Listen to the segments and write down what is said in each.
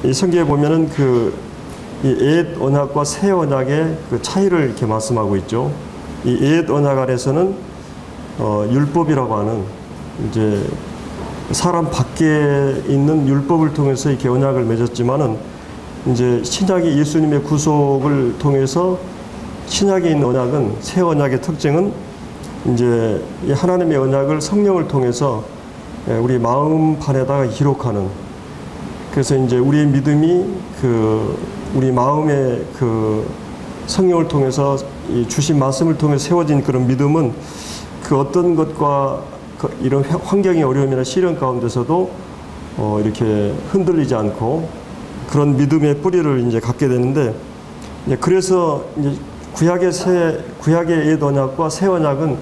이 성경에 보면은 이 옛 언약과 새 언약의 그 차이를 이렇게 말씀하고 있죠. 이 옛 언약 안에서는 율법이라고 하는 이제 사람 밖에 있는 율법을 통해서 이렇게 언약을 맺었지만은 이제 신약의 예수님의 구속을 통해서 신약에 있는 언약은 새 언약의 특징은 이제 이 하나님의 언약을 성령을 통해서 우리 마음판에다가 기록하는, 그래서 이제 우리의 믿음이 우리 마음의 성령을 통해서 이 주신 말씀을 통해 세워진 그런 믿음은 어떤 것과 이런 환경의 어려움이나 시련 가운데서도 이렇게 흔들리지 않고 그런 믿음의 뿌리를 이제 갖게 되는데, 그래서 이제 구약의 옛 언약과 새 언약은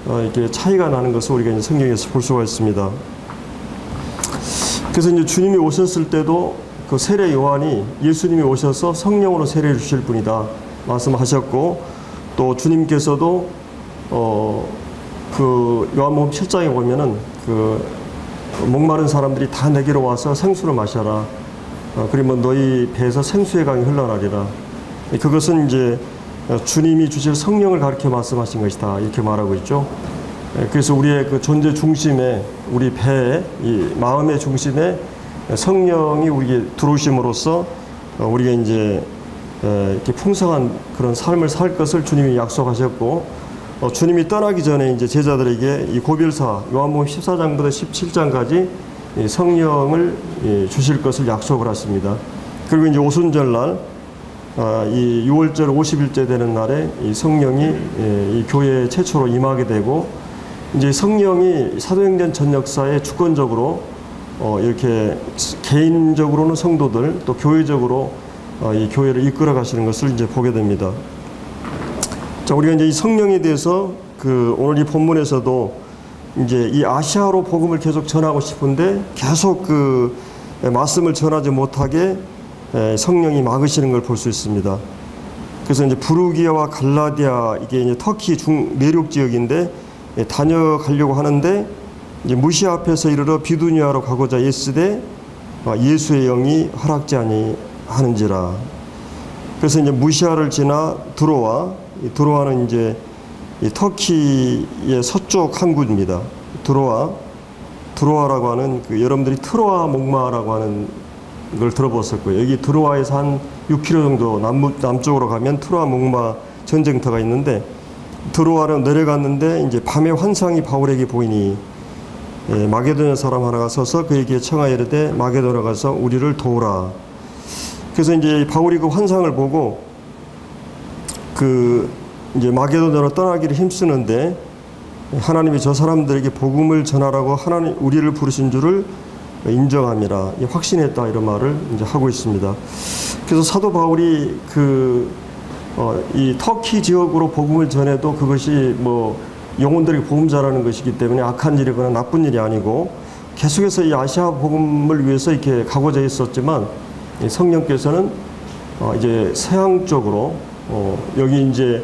이렇게 차이가 나는 것을 우리가 이제 성경에서 볼 수가 있습니다. 그래서 이제 주님이 오셨을 때도 그 세례 요한이 예수님이 오셔서 성령으로 세례를 주실 분이다 말씀하셨고, 또 주님께서도 요한복음 7장에 보면은 목마른 사람들이 다 내게로 와서 생수를 마셔라. 그러면 너희 배에서 생수의 강이 흘러나리라. 그것은 이제 주님이 주실 성령을 가리켜 말씀하신 것이다, 이렇게 말하고 있죠. 그래서 우리의 그 존재 중심에, 우리 배에, 이 마음의 중심에 성령이 우리에게 들어오심으로써 우리가 이제 이렇게 풍성한 그런 삶을 살 것을 주님이 약속하셨고, 주님이 떠나기 전에 이제 제자들에게 이 고별사 요한복음 14장부터 17장까지 이 성령을 주실 것을 약속을 하십니다. 그리고 이제 오순절날 이 6월절 50일째 되는 날에 이 성령이 이 교회에 최초로 임하게 되고, 이제 성령이 사도행전 전 역사에 주권적으로 이렇게 개인적으로는 성도들, 또 교회적으로 이 교회를 이끌어 가시는 것을 이제 보게 됩니다. 자, 우리가 이제 이 성령에 대해서 오늘 이 본문에서도 이제 이 아시아로 복음을 계속 전하고 싶은데 계속 말씀을 전하지 못하게 성령이 막으시는 걸 볼 수 있습니다. 그래서 이제 부르기아와 갈라디아, 이게 이제 터키 내륙 지역인데 다녀가려고 하는데, 이제 무시아 앞에서 이르러 비두니아로 가고자 애쓰되 예수의 영이 허락지 아니하는지라. 그래서 이제 무시아를 지나 드로아는 이제 이 터키의 서쪽 항구입니다. 드로아라고 하는 여러분들이 트로아 목마라고 하는 걸 들어보셨을 거예요. 여기 드로아에서 한 6km 정도 남쪽으로 가면 트로아 목마 전쟁터가 있는데, 드로아로 내려갔는데 이제 밤에 환상이 바울에게 보이니 마게도냐 사람 하나가 서서 그에게 청하여 이르되 마게도냐 가서 우리를 도우라. 그래서 이제 바울이 그 환상을 보고 이제 마게도냐로 떠나기를 힘쓰는데, 하나님이 저 사람들에게 복음을 전하라고 우리를 부르신 줄을 인정함이라, 확신했다, 이런 말을 이제 하고 있습니다. 그래서 사도 바울이 이 터키 지역으로 복음을 전해도 그것이 뭐 영혼들에게 복음 전하는 것이기 때문에 악한 일이거나 나쁜 일이 아니고, 계속해서 이 아시아 복음을 위해서 이렇게 가고자 했었지만, 성령께서는 이제 서양 쪽으로 여기 이제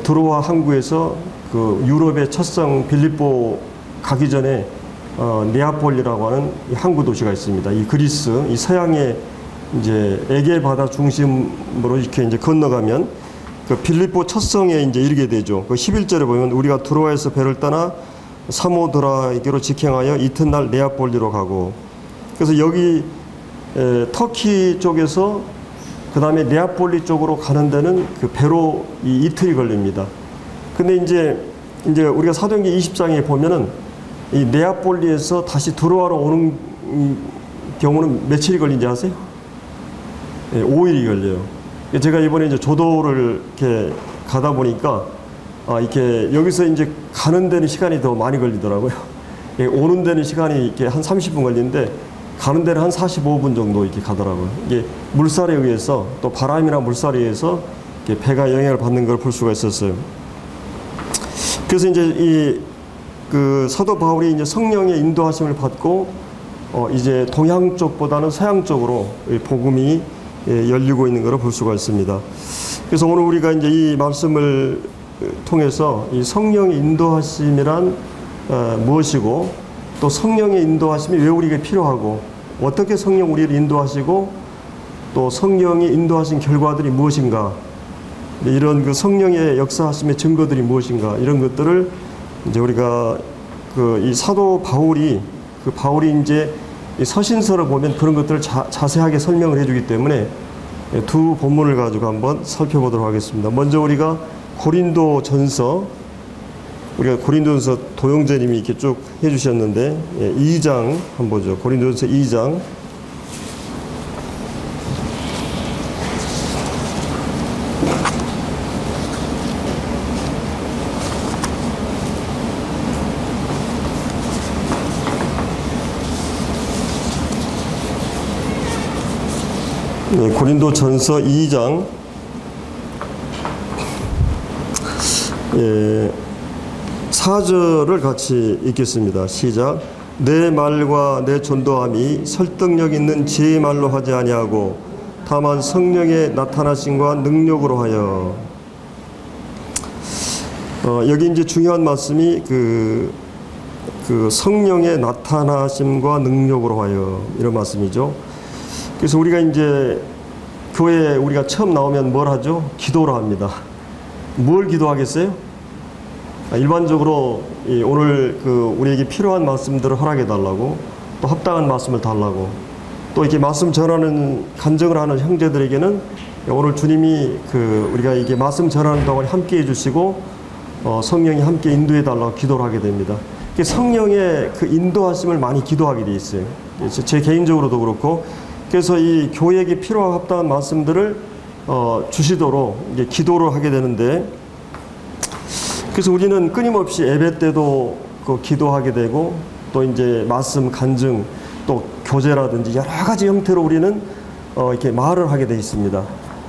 드로아 항구에서 유럽의 첫 성 빌립보 가기 전에 네아폴리라고 하는 항구 도시가 있습니다. 이 그리스, 이 서양의 이제 에게 바다 중심으로 이렇게 이제 건너가면 빌립보 첫 성에 이제 이르게 되죠. 11절에 보면 우리가 드로아에서 배를 떠나 사모드라에게로 직행하여 이튿날 네아폴리로 가고, 그래서 여기 터키 쪽에서 그 다음에 네아폴리 쪽으로 가는 데는 배로 이틀이 걸립니다. 근데 이제 우리가 사도행전 20장에 보면은 이 네아폴리에서 다시 드로아로 오는 경우는 며칠이 걸린지 아세요? 5일이 걸려요. 제가 이번에 이제 조도를 이렇게 가다 보니까 이렇게 여기서 이제 가는 데는 시간이 더 많이 걸리더라고요. 오는 데는 시간이 이렇게 한 30분 걸리는데 가는 데는 한 45분 정도 이렇게 가더라고요. 이게 물살에 의해서, 또 바람이나 물살에 의해서 이렇게 배가 영향을 받는 걸 볼 수가 있었어요. 그래서 이제 사도 바울이 이제 성령의 인도하심을 받고 이제 동양 쪽보다는 서양 쪽으로 복음이 열리고 있는 것을 볼 수가 있습니다. 그래서 오늘 우리가 이제 이 말씀을 통해서 이 성령의 인도하심이란 무엇이고, 또 성령의 인도하심이 왜 우리에게 필요하고, 어떻게 성령 우리를 인도하시고 또 성령이 인도하신 결과들이 무엇인가, 이런 그 성령의 역사하심의 증거들이 무엇인가, 이런 것들을 이제 우리가 이 사도 바울이 이제 이 서신서를 보면 그런 것들을 자세하게 설명을 해주기 때문에 두 본문을 가지고 한번 살펴보도록 하겠습니다. 먼저 우리가 고린도전서 도용재님이 이렇게 쭉 해주셨는데 2장 한번 보죠. 고린도전서 2장. 고린도전서 2장 4절을 같이 읽겠습니다. 시작. 내 말과 내 전도함이 설득력 있는 제 말로 하지 아니하고 다만 성령의 나타나심과 능력으로 하여. 여기 이제 중요한 말씀이 그 성령의 나타나심과 능력으로 하여, 이런 말씀이죠. 그래서 우리가 이제 교회에 우리가 처음 나오면 뭘 하죠? 기도를 합니다. 뭘 기도하겠어요? 일반적으로 오늘 우리에게 필요한 말씀들을 허락해 달라고, 또 합당한 말씀을 달라고, 또 이렇게 말씀 전하는 간증을 하는 형제들에게는 오늘 주님이 우리가 이게 말씀 전하는 동안 함께 해주시고 성령이 함께 인도해 달라고 기도를 하게 됩니다. 성령의 그 인도하심을 많이 기도하게 돼 있어요. 제 개인적으로도 그렇고. 그래서 이 교회에게 필요한 합당한 말씀들을 주시도록 이제 기도를 하게 되는데, 그래서 우리는 끊임없이 예배 때도 기도하게 되고, 또 이제 말씀 간증, 또 교제라든지 여러 가지 형태로 우리는 이렇게 말을 하게 돼 있습니다.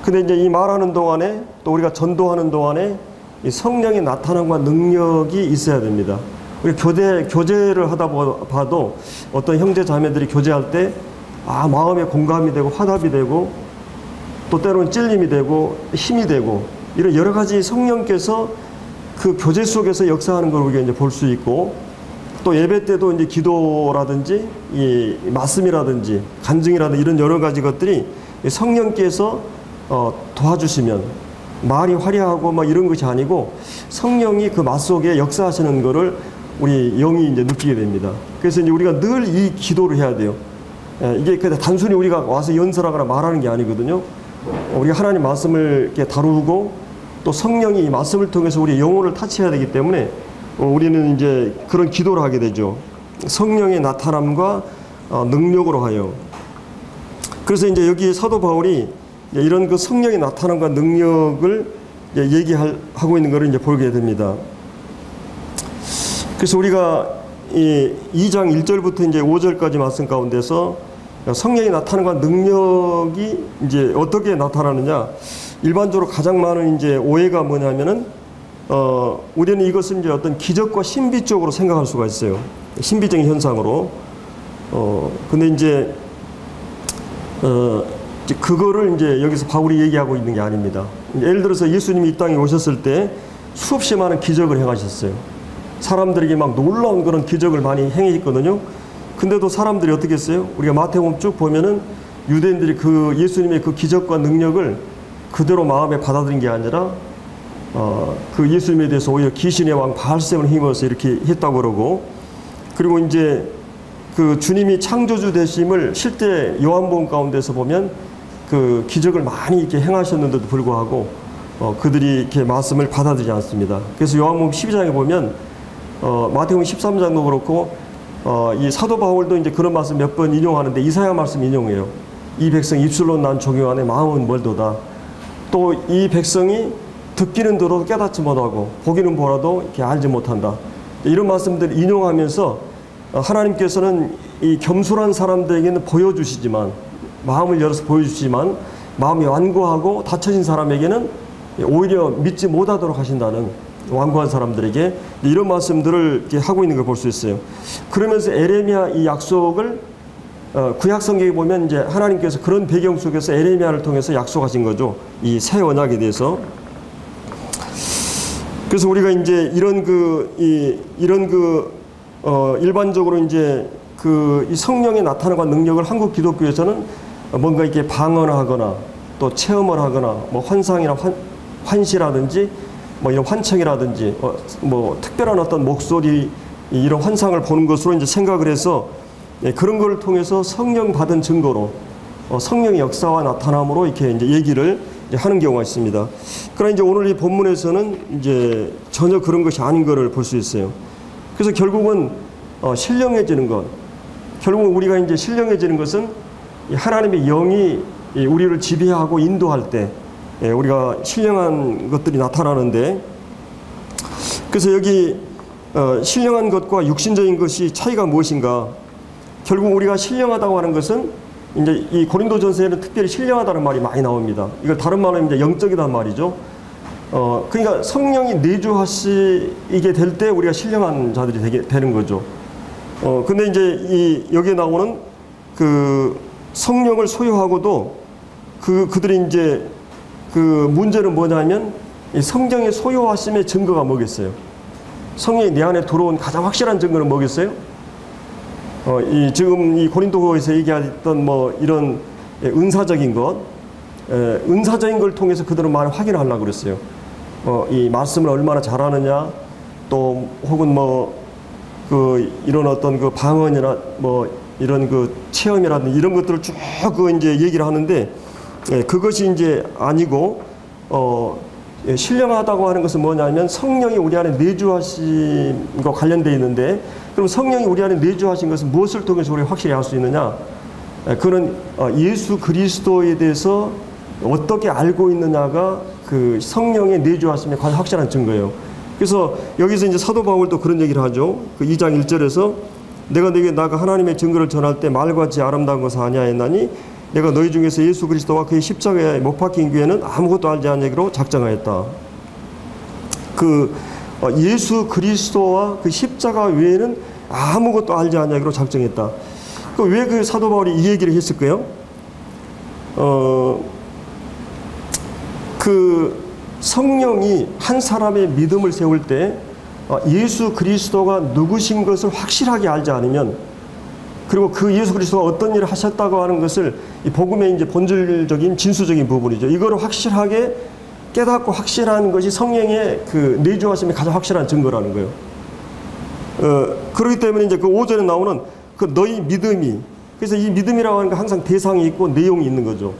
근데 이제 이 말하는 동안에, 또 우리가 전도하는 동안에 이 성령의 나타남과 능력이 있어야 됩니다. 우리 교제를 하다 봐도 어떤 형제 자매들이 교제할 때 마음에 공감이 되고 화답이 되고, 또 때로는 찔림이 되고 힘이 되고, 이런 여러 가지 성령께서 그 교제 속에서 역사하는 걸 우리가 이제 볼 수 있고, 또 예배 때도 이제 기도라든지 이 말씀이라든지 간증이라든지 이런 여러 가지 것들이 성령께서 도와주시면, 말이 화려하고 막 이런 것이 아니고 성령이 그 말 속에 역사하시는 거를 우리 영이 이제 느끼게 됩니다. 그래서 이제 우리가 늘 이 기도를 해야 돼요. 이게 단순히 우리가 와서 연설하거나 말하는 게 아니거든요. 우리가 하나님 말씀을 이렇게 다루고, 또 성령이 이 말씀을 통해서 우리의 영혼을 타치해야 되기 때문에 우리는 이제 그런 기도를 하게 되죠. 성령의 나타남과 능력으로 하여. 그래서 이제 여기 사도 바울이 이런 그 성령의 나타남과 능력을 얘기하고 있는 것을 이제 보게 됩니다. 그래서 우리가 이 2장 1절부터 이제 5절까지 말씀 가운데서 성령이 나타남과 능력이 이제 어떻게 나타나느냐, 일반적으로 가장 많은 이제 오해가 뭐냐면은 우리는 이것은 이제 어떤 기적과 신비 쪽으로 생각할 수가 있어요. 신비적인 현상으로. 근데 이제 그거를 이제 여기서 바울이 얘기하고 있는 게 아닙니다. 예를 들어서 예수님이 이 땅에 오셨을 때 수없이 많은 기적을 행하셨어요. 사람들에게 막 놀라운 그런 기적을 많이 행했거든요. 근데도 사람들이 어떻게 했어요? 우리가 마태복음 쭉 보면은 유대인들이 그 예수님의 그 기적과 능력을 그대로 마음에 받아들인 게 아니라 그 예수님에 대해서 오히려 귀신의 왕 바알셈을 힘입어서 이렇게 했다고 그러고, 그리고 이제 그 주님이 창조주 되심을 실제 요한복음 가운데서 보면 그 기적을 많이 이렇게 행하셨는데도 불구하고 그들이 이렇게 말씀을 받아들이지 않습니다. 그래서 요한복음 12장에 보면 마태복음 13장도 그렇고 이 사도 바울도 이제 그런 말씀 몇 번 인용하는데 이사야 말씀 인용해요. 이 백성 입술로 난 종교 안에 마음은 멀도다. 또 이 백성이 듣기는 들어도 깨닫지 못하고 보기는 보라도 이렇게 알지 못한다. 이런 말씀들 인용하면서 하나님께서는 이 겸손한 사람들에게는 보여주시지만, 마음을 열어서 보여주시지만, 마음이 완고하고 닫혀진 사람에게는 오히려 믿지 못하도록 하신다는, 완고한 사람들에게 이런 말씀들을 이렇게 하고 있는 걸 볼 수 있어요. 그러면서 에레미야 이 약속을 구약 성경에 보면 이제 하나님께서 그런 배경 속에서 에레미야를 통해서 약속하신 거죠. 이 새 언약에 대해서. 그래서 우리가 이제 일반적으로 이제 이 성령의 나타남과 능력을 한국 기독교에서는 뭔가 이렇게 방언하거나 또 체험을 하거나 뭐 환상이나 환시라든지 뭐 이런 환청이라든지 뭐 특별한 어떤 목소리 이런 환상을 보는 것으로 이제 생각을 해서 그런 걸 통해서 성령 받은 증거로 성령의 역사와 나타남으로 이렇게 이제 얘기를 이제 하는 경우가 있습니다. 그러나 이제 오늘 이 본문에서는 이제 전혀 그런 것이 아닌 것을 볼 수 있어요. 그래서 결국은 신령해지는 것, 결국 우리가 이제 신령해지는 것은 하나님의 영이 우리를 지배하고 인도할 때 우리가 신령한 것들이 나타나는데, 그래서 여기 신령한 것과 육신적인 것이 차이가 무엇인가? 결국 우리가 신령하다고 하는 것은 이제 이 고린도전서에는 특별히 신령하다는 말이 많이 나옵니다. 이걸 다른 말로 이제 영적이란 말이죠. 그러니까 성령이 내주하시게 될 때 우리가 신령한 자들이 되는 거죠. 근데 이제 여기에 나오는 그 성령을 소유하고도 그들이 이제 그 문제는 뭐냐면 이 성령의 소유하심의 증거가 뭐겠어요? 성령이 내 안에 들어온 가장 확실한 증거는 뭐겠어요? 지금 이 고린도서에서 얘기했던 뭐 이런 은사적인 것, 은사적인 걸 통해서 그들은 많이 확인하려고 그랬어요. 이 말씀을 얼마나 잘하느냐, 또 혹은 뭐 이런 어떤 그 방언이나 뭐 이런 그 체험이라든지 이런 것들을 쭉 이제 얘기를 하는데, 그것이 이제 아니고 신령하다고 하는 것은 뭐냐면 성령이 우리 안에 내주하심과 관련되어 있는데, 그럼 성령이 우리 안에 내주하신 것은 무엇을 통해서 우리가 확실히 알 수 있느냐? 그는 예수 그리스도에 대해서 어떻게 알고 있느냐가 그 성령의 내주하심의 가장 확실한 증거예요. 그래서 여기서 이제 사도 바울도 그런 얘기를 하죠. 그 2장 1절에서 내가 네게 나가 하나님의 증거를 전할 때 말과 지 아름다운 것을 아니하였나니 내가 너희 중에서 예수 그리스도와 그의 십자가에 못 박힌 교회는 아무것도 알지 않으기로 작정하였다. 예수 그리스도와 그 십자가 외에는 아무것도 알지 않으기로 작정했다. 왜 그 사도 바울이 이 얘기를 했을까요? 그 성령이 한 사람의 믿음을 세울 때 예수 그리스도가 누구신 것을 확실하게 알지 않으면, 그리고 그 예수 그리스도가 어떤 일을 하셨다고 하는 것을 이 복음의 이제 본질적인 진수적인 부분이죠. 이거를 확실하게 깨닫고 확실한 것이 성령의 그 내주하심의 가장 확실한 증거라는 거예요. 그렇기 때문에 이제 그 5절에 나오는 그 너희 믿음이, 그래서 이 믿음이라고 하는 게 항상 대상이 있고 내용이 있는 거죠.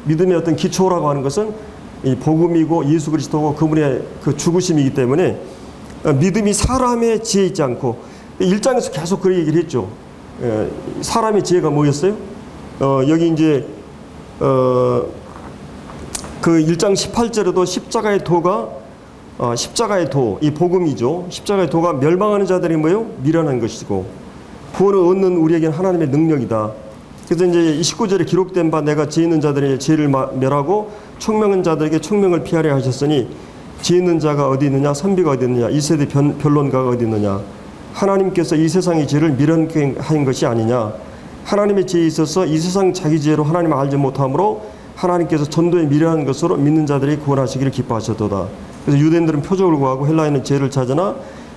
믿음의 어떤 기초라고 하는 것은 이 복음이고 예수 그리스도고 그분의 그 죽으심이기 때문에 믿음이 사람의 지혜에 있지 않고, 1장에서 계속 그 얘기를 했죠. 사람의 지혜가 뭐였어요? 여기 이제 그 1장 18절에도 십자가의 도가 십자가의 도, 이 복음이죠. 십자가의 도가 멸망하는 자들이 뭐예요? 미련한 것이고 구원을 얻는 우리에게는 하나님의 능력이다. 그래서 이제 19절에 기록된 바 내가 지혜 있는 자들의 지혜를 멸하고 총명한 자들에게 총명을 피하려 하셨으니 지혜 있는 자가 어디 있느냐, 선비가 어디 있느냐, 이 세대 변론가가 어디 있느냐. 하나님께서 이 세상의 지혜를 미련케 하신 것이 아니냐. 하나님의 지혜에 있어서 이 세상 자기 지혜로 하나님을 알지 못함으로 하나님께서 전도에 미련한 것으로 믿는 자들이 구원하시기를 기뻐하셨도다. 그래서 유대인들은 표적을 구하고 헬라인은 지혜를 찾으나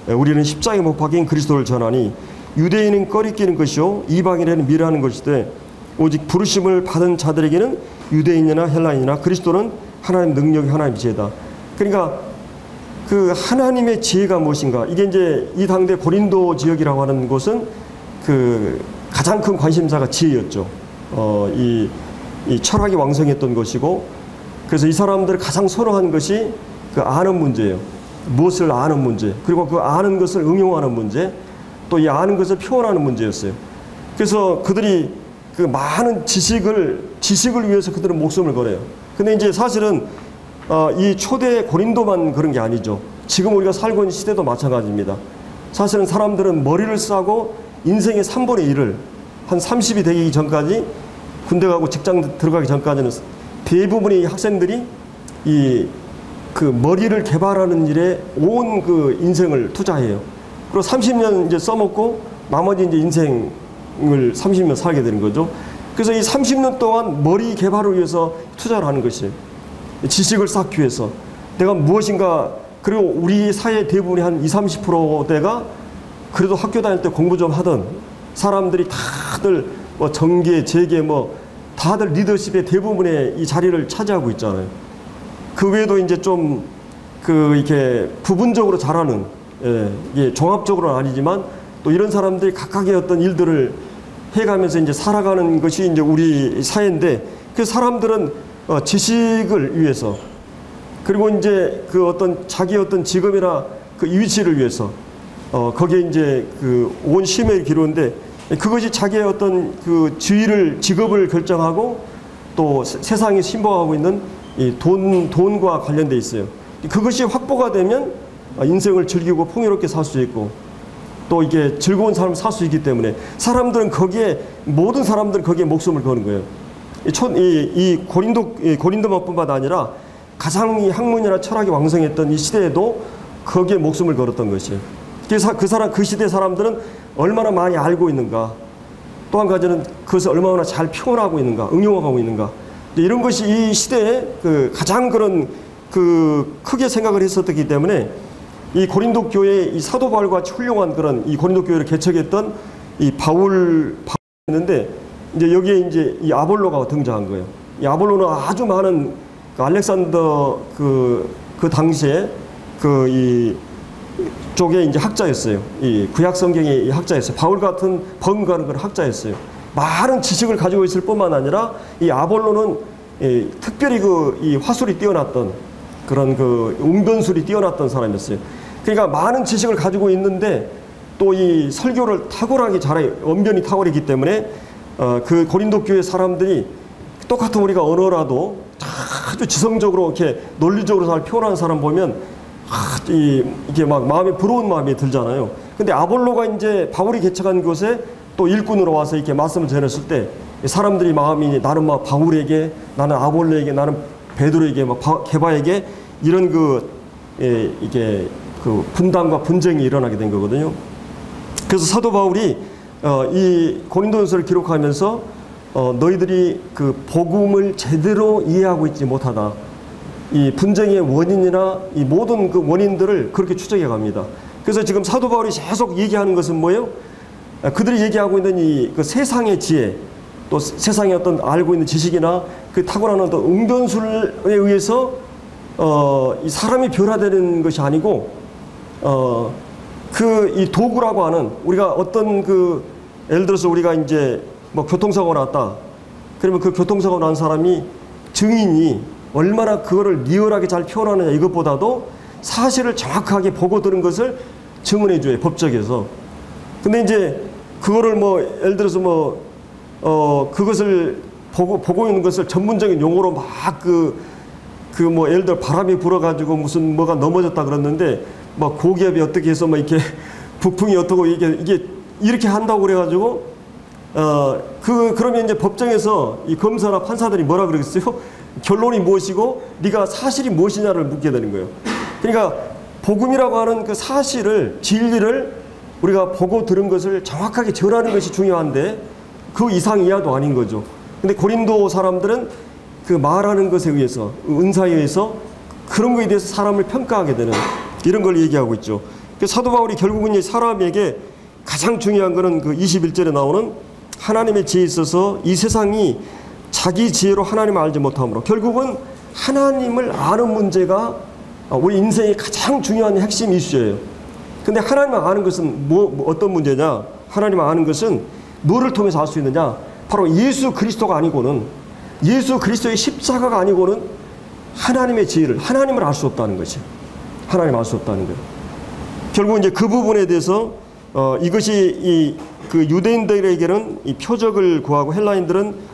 우리는 십자가에 못 박힌 그리스도를 전하니 유대인은 꺼리끼는 것이요 이방인에게는 미련한 것이되 오직 부르심을 받은 자들에게는 유대인이나 헬라인이나 그리스도는 하나님 능력이 하나님의 지혜다. 그러니까 그 하나님의 지혜가 무엇인가, 이게 이제 이 당대 고린도 지역이라고 하는 곳은 그 가장 큰 관심사가 지혜였죠. 이 철학이 왕성했던 것이고, 그래서 이 사람들이 가장 선호한 것이 그 아는 문제예요. 무엇을 아는 문제, 그리고 그 아는 것을 응용하는 문제, 또 이 아는 것을 표현하는 문제였어요. 그래서 그들이 그 많은 지식을 위해서 그들은 목숨을 걸어요. 근데 이제 사실은 이 초대 고린도만 그런 게 아니죠. 지금 우리가 살고 있는 시대도 마찬가지입니다. 사실은 사람들은 머리를 싸고 인생의 3분의 1을 한 30이 되기 전까지, 군대 가고 직장 들어가기 전까지는 대부분의 학생들이 그 머리를 개발하는 일에 온 그 인생을 투자해요. 그리고 30년 이제 써먹고 나머지 이제 인생을 30년 살게 되는 거죠. 그래서 이 30년 동안 머리 개발을 위해서 투자를 하는 것이에요. 지식을 쌓기 위해서. 내가 무엇인가, 그리고 우리 사회 대부분이 한 20, 30%대가 그래도 학교 다닐 때 공부 좀 하던 사람들이 다들 뭐 정계, 재계 뭐 다들 리더십의 대부분의 이 자리를 차지하고 있잖아요. 그 외에도 이제 좀 이렇게 부분적으로 잘하는, 이게 종합적으로는 아니지만 또 이런 사람들이 각각의 어떤 일들을 해가면서 이제 살아가는 것이 이제 우리 사회인데, 그 사람들은 지식을 위해서, 그리고 이제 그 어떤 자기 어떤 직업이나 그 위치를 위해서, 거기에 이제 그 온 심혈을 기르는데, 그것이 자기의 어떤 그 직업을 결정하고 또 세상에 신봉하고 있는 이 돈과 관련돼 있어요. 그것이 확보가 되면 인생을 즐기고 풍요롭게 살 수 있고, 또 이게 즐거운 삶을 살 수 있기 때문에 모든 사람들은 거기에 목숨을 거는 거예요. 이 고린도만뿐만 아니라 가장 이 학문이나 철학이 왕성했던 이 시대에도 거기에 목숨을 걸었던 것이에요. 그래서 그 시대 사람들은 얼마나 많이 알고 있는가, 또 한 가지는 그것을 얼마나 잘 표현하고 있는가, 응용하고 있는가, 이런 것이 이 시대에 가장 크게 생각을 했었기 때문에 이 고린도 교회 이 사도 바울과 같이 훌륭한 그런 이 고린도 교회를 개척했던 이 바울이었는데, 이제 여기에 이제 이 아볼로가 등장한 거예요. 이 아볼로는 아주 많은 알렉산더 그 당시에 이 쪽에 이제 학자였어요. 이 구약 성경의 학자였어요. 바울 같은 버금가는 그런 학자였어요. 많은 지식을 가지고 있을 뿐만 아니라 이 아볼로는 특별히 이 화술이 뛰어났던 그런 웅변술이 뛰어났던 사람이었어요. 그러니까 많은 지식을 가지고 있는데 또 이 설교를 탁월하게 잘해, 언변이 탁월이기 때문에 그 고린도 교회 사람들이 똑같은 우리가 언어라도 아주 지성적으로 이렇게 논리적으로 잘 표현하는 사람 보면 이게 막 마음에 부러운 마음이 들잖아요. 근데 아볼로가 이제 바울이 개척한 곳에 또 일꾼으로 와서 이렇게 말씀을 전했을 때 사람들이 마음이 나는 막 바울에게, 나는 아볼로에게, 나는 베드로에게, 막 게바에게 이런 이게 분당과 분쟁이 일어나게 된 거거든요. 그래서 사도 바울이 이 고린도전서를 기록하면서 너희들이 그 복음을 제대로 이해하고 있지 못하다. 이 분쟁의 원인이나 이 모든 그 원인들을 그렇게 추적해 갑니다. 그래서 지금 사도 바울이 계속 얘기하는 것은 뭐예요? 그들이 얘기하고 있는 그 세상의 지혜, 또 세상의 어떤 알고 있는 지식이나 그 탁월한 어떤 웅변술에 의해서 이 사람이 변화되는 것이 아니고 이 도구라고 하는, 우리가 어떤 예를 들어서 우리가 이제 뭐 교통사고 났다. 그러면 그 교통사고 난 사람이 증인이 얼마나 그거를 리얼하게 잘 표현하느냐, 이것보다도 사실을 정확하게 보고 들은 것을 증언해 줘요, 법정에서. 근데 이제 그거를 예를 들어서 그것을 보고 있는 것을 전문적인 용어로 막 예를 들어 바람이 불어가지고 무슨 뭐가 넘어졌다 그랬는데, 막 고기압이 어떻게 해서 이렇게 북풍이 어떻고 이게 이렇게 한다고 그래가지고, 그러면 이제 법정에서 이 검사나 판사들이 뭐라 그러겠어요? 결론이 무엇이고 네가 사실이 무엇이냐를 묻게 되는 거예요. 그러니까 복음이라고 하는 그 사실을, 진리를 우리가 보고 들은 것을 정확하게 전하는 것이 중요한데 그 이상 이하도 아닌 거죠. 근데 고린도 사람들은 그 말하는 것에 의해서, 은사에 의해서 그런 거에 대해서 사람을 평가하게 되는 이런 걸 얘기하고 있죠. 사도 바울이 결국은 이 사람에게 가장 중요한 거는 그 21절에 나오는 하나님의 지혜에 있어서 이 세상이 자기 지혜로 하나님을 알지 못함으로, 결국은 하나님을 아는 문제가 우리 인생의 가장 중요한 핵심 이슈예요. 근데 하나님을 아는 것은 어떤 문제냐? 하나님을 아는 것은 뭐를 통해서 알 수 있느냐? 바로 예수 그리스도가 아니고는, 예수 그리스도의 십자가가 아니고는 하나님의 지혜를, 하나님을 알 수 없다는 것이, 하나님을 알 수 없다는 거예요. 결국 이제 그 부분에 대해서 이것이 그 유대인들에게는 이 표적을 구하고 헬라인들은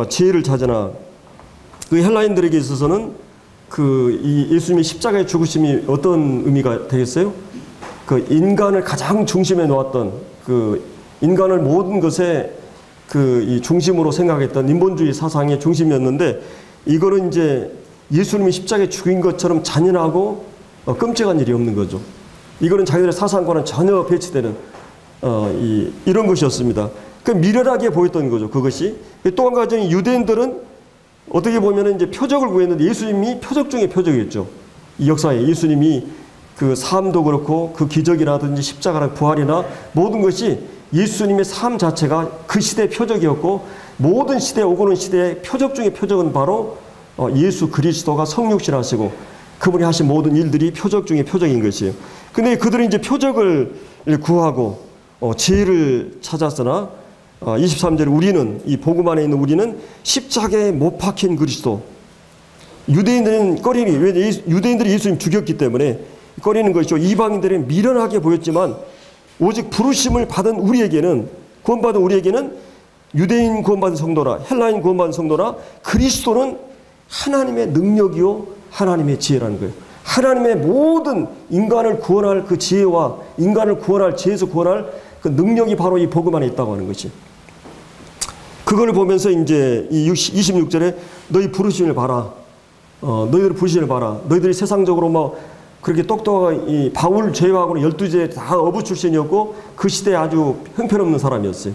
지혜를 찾으나, 그 헬라인들에게 있어서는 이 예수님의 십자가의 죽으심이 어떤 의미가 되겠어요? 그 인간을 가장 중심에 놓았던, 그 인간을 모든 것에 이 중심으로 생각했던 인본주의 사상의 중심이었는데, 이거는 이제 예수님이 십자가에 죽인 것처럼 잔인하고 끔찍한 일이 없는 거죠. 이거는 자기들의 사상과는 전혀 배치되는 이런 것이었습니다. 그 미련하게 보였던 거죠, 그것이. 또 한 가지, 유대인들은 어떻게 보면 이제 표적을 구했는데 예수님이 표적 중에 표적이었죠. 이 역사에 예수님이 그 삶도 그렇고 그 기적이라든지 십자가나 부활이나 모든 것이 예수님의 삶 자체가 그 시대의 표적이었고, 모든 시대에 오고는 시대의 표적 중의 표적은 바로 예수 그리스도가 성육신하시고 그분이 하신 모든 일들이 표적 중의 표적인 것이에요. 근데 그들은 이제 표적을 구하고 지혜를 찾았으나 23절에 우리는, 이 복음 안에 있는 우리는 십자가에 못 박힌 그리스도. 유대인들은 꺼리니, 왜 유대인들이 예수님 죽였기 때문에 꺼리는 것이죠. 이방인들은 미련하게 보였지만 오직 부르심을 받은 우리에게는, 구원받은 우리에게는, 유대인 구원받은 성도나 헬라인 구원받은 성도나 그리스도는 하나님의 능력이요 하나님의 지혜라는 거예요. 하나님의 모든 인간을 구원할 그 지혜와 인간을 구원할, 지혜에서 구원할 그 능력이 바로 이 복음 안에 있다고 하는 것이. 그걸 보면서 이제 이 26절에 너희 부르심을 봐라. 너희들 부르심을 봐라. 너희들이 세상적으로 뭐 그렇게 똑똑하고, 이 바울 제외하고는 12제 다 어부 출신이었고 그 시대에 아주 형편없는 사람이었어요.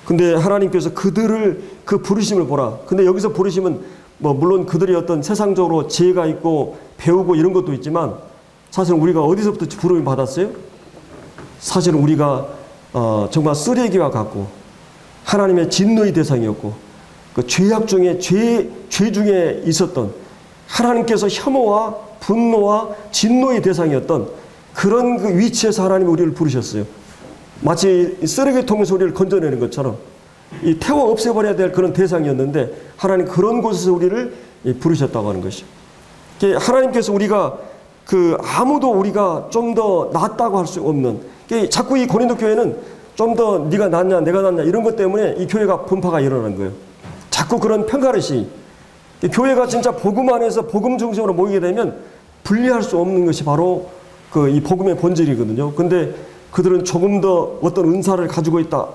근데 하나님께서 그들을, 그 부르심을 보라. 근데 여기서 부르심은 뭐 물론 그들이 어떤 세상적으로 지혜가 있고 배우고 이런 것도 있지만, 사실은 우리가 어디서부터 부름을 받았어요? 사실은 우리가 정말 쓰레기와 같고 하나님의 진노의 대상이었고, 그 죄악 중에 죄 중에 있었던, 하나님께서 혐오와 분노와 진노의 대상이었던 그런 그 위치에서 하나님이 우리를 부르셨어요. 마치 쓰레기통에서 우리를 건져내는 것처럼 이 태워 없애버려야 될 그런 대상이었는데 하나님 그런 곳에서 우리를 부르셨다고 하는 것이죠. 하나님께서 우리가 아무도 우리가 좀 더 낫다고 할 수 없는, 자꾸 이 고린도 교회는 좀 더 네가 낫냐 내가 낫냐 이런 것 때문에 이 교회가 분파가 일어나는 거예요. 자꾸 그런 평가릇이, 교회가 진짜 복음 안에서 복음 중심으로 모이게 되면 분리할 수 없는 것이 바로 이 복음의 본질이거든요. 근데 그들은 조금 더 어떤 은사를 가지고 있다,